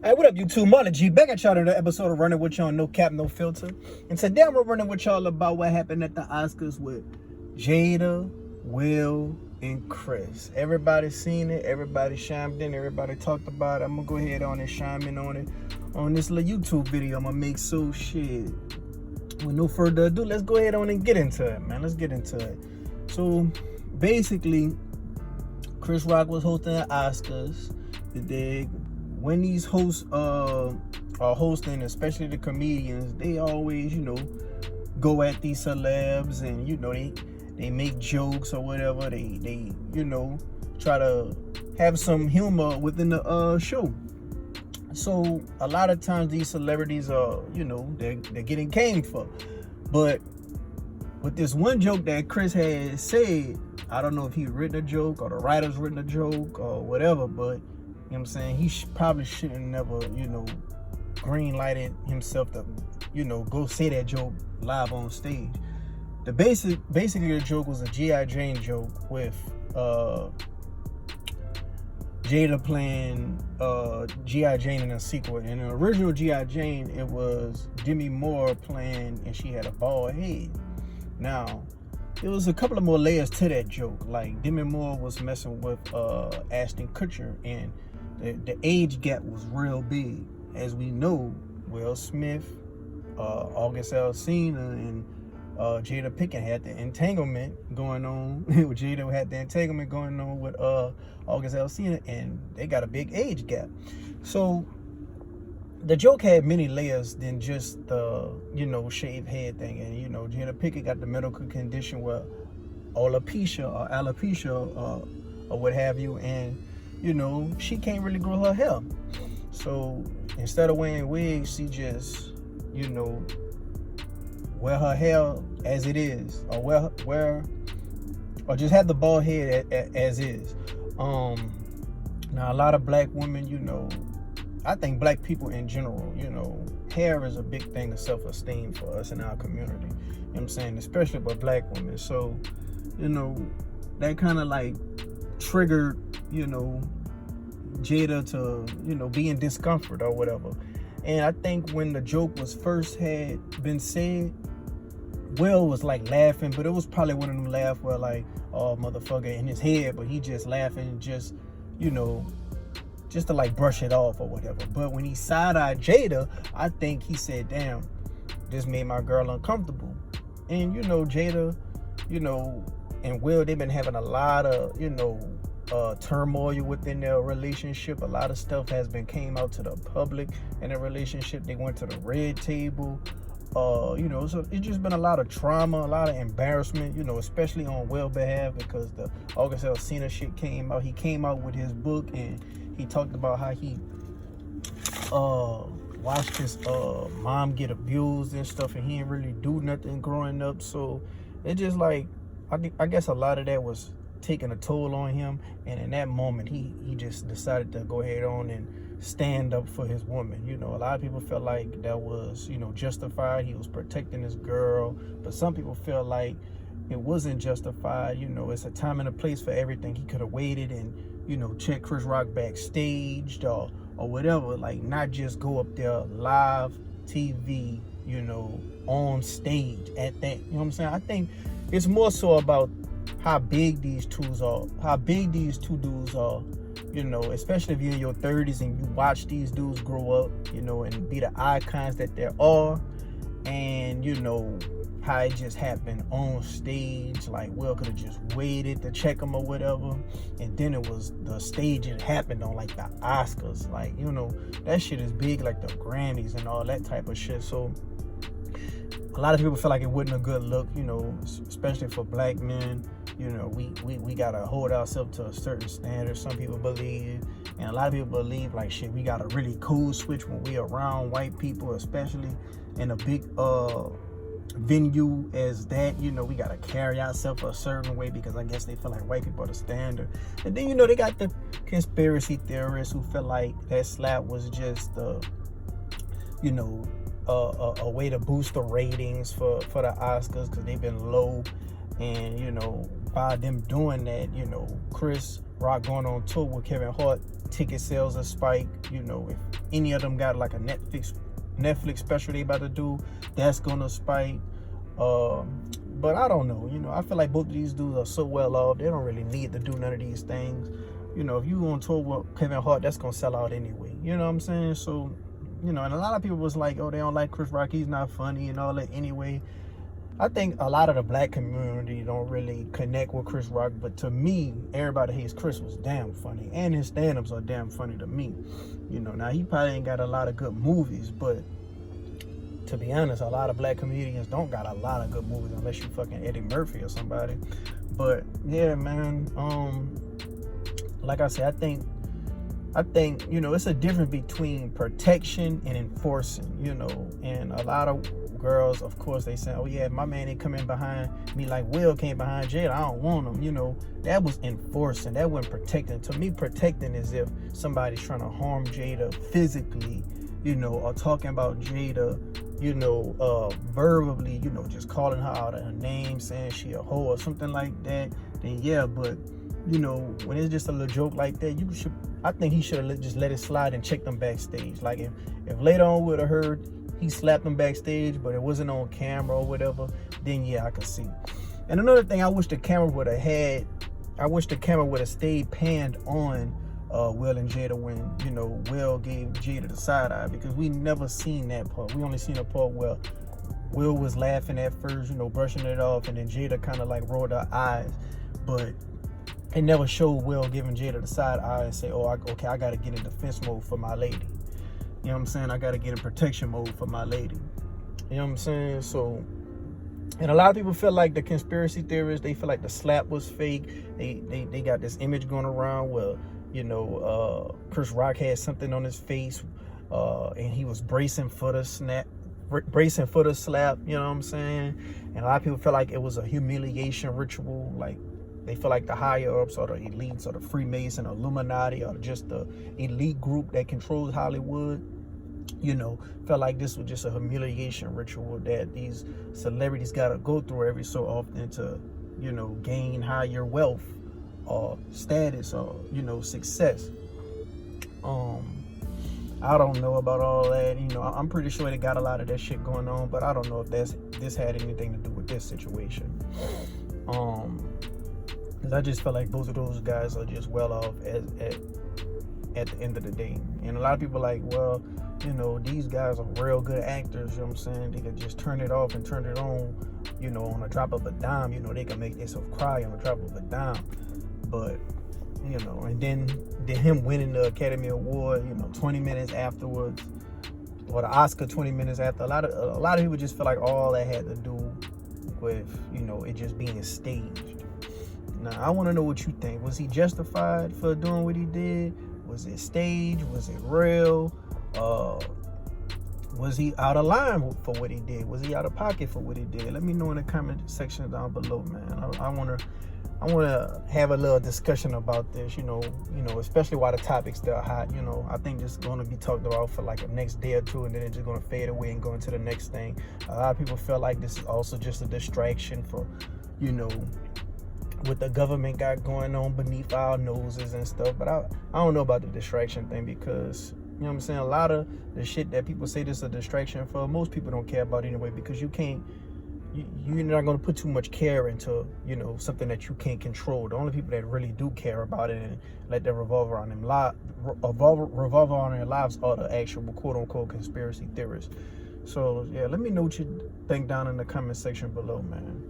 Hey, what up, YouTube? Marlon G. Back at y'all in the episode of Running With Y'all, No Cap, No Filter. And today I'm running with y'all about what happened at the Oscars with Jada, Will, and Chris. Everybody seen it, everybody chimed in, everybody talked about it. I'm gonna go ahead on and chime in on it on this little YouTube video I'm gonna make. So shit, with no further ado, let's go ahead on and get into it, man. Let's get into it. So basically, Chris Rock was hosting the Oscars. When these hosts are hosting, especially the comedians, they always, go at these celebs and, they make jokes or whatever. They try to have some humor within the show. So a lot of times these celebrities are, they're getting caned for. But with this one joke that Chris had said, I don't know if he written a joke or the writer's written a joke or whatever, but you know what I'm saying? He probably shouldn't never, green lighted himself to, go say that joke live on stage. Basically the joke was a G.I. Jane joke with Jada playing G.I. Jane in a sequel. In the original G.I. Jane, it was Demi Moore playing, and she had a bald head. Now, there was a couple of more layers to that joke. Like Demi Moore was messing with Ashton Kutcher, and the age gap was real big. As we know, Will Smith, August Alsina, and Jada Pinkett had the entanglement going on. Jada had the entanglement going on with August Alsina, and they got a big age gap. So the joke had many layers than just the, shaved head thing. And, Jada Pinkett got the medical condition where alopecia or what have you. And, she can't really grow her hair. So instead of wearing wigs, she just, wear her hair as it is, or or just have the bald head as is. Now a lot of black women, I think black people in general, hair is a big thing of self-esteem for us in our community. You know what I'm saying? Especially for black women. So, that kind of like triggered, Jada to, be in discomfort or whatever. And I think when the joke was first had been said, Will was like laughing, but it was probably one of them laughs where like, oh, motherfucker in his head, but he just laughing, just, just to like brush it off or whatever. But when he side-eyed Jada, I think he said, damn, this made my girl uncomfortable. And, Jada, and Will, they've been having a lot of, turmoil within their relationship. A lot of stuff has been came out to the public in their relationship. They went to the red table. So it's just been a lot of trauma, a lot of embarrassment, especially on Will's behalf, because the August Alsina shit came out. He came out with his book and he talked about how he watched his mom get abused and stuff, and he didn't really do nothing growing up. So it just like, I guess a lot of that was taking a toll on him, and in that moment he just decided to go ahead on and stand up for his woman. A lot of people felt like that was justified. He was protecting his girl, but some people feel like it wasn't justified. It's a time and a place for everything. He could have waited and check Chris Rock backstage or whatever, like not just go up there live TV, on stage at that. You know what I'm saying? I think it's more so about how big these two dudes are, especially if you're in your 30s and you watch these dudes grow up, and be the icons that they are, and how it just happened on stage. Like Will could have just waited to check him or whatever, and then it was the stage it happened on, like the Oscars. Like, that shit is big, like the Grammys and all that type of shit. So a lot of people feel like it wasn't a good look, especially for black men. We gotta hold ourselves to a certain standard, some people believe, and a lot of people believe like, shit, we got a really cool switch when we around white people, especially in a big venue as that. We gotta carry ourselves a certain way, because I guess they feel like white people are the standard. And then they got the conspiracy theorists who feel like that slap was just a way to boost the ratings for the Oscars, because they've been low And, you know, by them doing that, you know, Chris Rock going on tour with Kevin Hart, ticket sales are spiked. You know, if any of them got like a Netflix special they about to do, that's gonna spike. But I don't know, you know, I feel like both of these dudes are so well off, they don't really need to do none of these things. You know, if you on tour with Kevin Hart, that's gonna sell out anyway, you know what I'm saying? So, you know, and a lot of people was like, oh, they don't like Chris Rock, he's not funny and all that anyway. I think a lot of the black community don't really connect with Chris Rock, but to me, everybody hates Chris was damn funny, and his stand-ups are damn funny to me. You know, now he probably ain't got a lot of good movies, but to be honest, a lot of black comedians don't got a lot of good movies unless you fucking Eddie Murphy or somebody. But yeah, man, like I said, I think, you know, it's a difference between protection and enforcing, you know, and a lot of girls, of course, they say, oh yeah, my man ain't coming behind me like Will came behind Jada, I don't want him, you know. That was enforcing, that wasn't protecting. To me, protecting is if somebody's trying to harm Jada physically, you know, or talking about Jada, you know, verbally, you know, just calling her out of her name, saying she a hoe or something like that, then yeah. But, you know, when it's just a little joke like that, I think he should have just let it slide and checked them backstage. Like if later on would have heard he slapped them backstage, but it wasn't on camera or whatever, then yeah, I could see. And another thing, I wish the camera would have stayed panned on Will and Jada when, you know, Will gave Jada the side eye, because we never seen that part. We only seen a part where Will was laughing at first, you know, brushing it off, and then Jada kind of like rolled her eyes, but it never showed Will giving Jada the side eye and say, oh, okay, I gotta get in defense mode for my lady. You know what I'm saying? I gotta get in protection mode for my lady. You know what I'm saying? So, and a lot of people feel like the conspiracy theorists, they feel like the slap was fake. They got this image going around where, you know, Chris Rock had something on his face, and he was bracing for the slap. You know what I'm saying? And a lot of people feel like it was a humiliation ritual. Like, they feel like the higher ups or the elites or the Freemason or Illuminati or just the elite group that controls Hollywood, you know, felt like this was just a humiliation ritual that these celebrities got to go through every so often to, you know, gain higher wealth or status or, you know, success. I don't know about all that. You know, I'm pretty sure they got a lot of that shit going on, but I don't know if this had anything to do with this situation. Because I just feel like both of those guys are just well off at the end of the day. And a lot of people are like, well, you know, these guys are real good actors, you know what I'm saying? They can just turn it off and turn it on, you know, on a drop of a dime. You know, they can make themselves cry on a drop of a dime. But, you know, and then him winning the Academy Award, you know, 20 minutes afterwards, or the Oscar 20 minutes after, a lot of people just feel like all that had to do with, you know, it just being staged. Now, I want to know what you think. Was he justified for doing what he did? Was it staged? Was it real? Was he out of line for what he did? Was he out of pocket for what he did? Let me know in the comment section down below, man. I want to have a little discussion about this, you know, especially while the topic's still hot. You know, I think this is going to be talked about for like the next day or two, and then it's just going to fade away and go into the next thing. A lot of people feel like this is also just a distraction for, you know, what the government got going on beneath our noses and stuff. But I don't know about the distraction thing, because, you know what I'm saying, a lot of the shit that people say this is a distraction for, most people don't care about anyway, because you're not going to put too much care into, you know, something that you can't control. The only people that really do care about it and let that revolve around their lives are the actual quote-unquote conspiracy theorists. So yeah, let me know what you think down in the comment section below, man.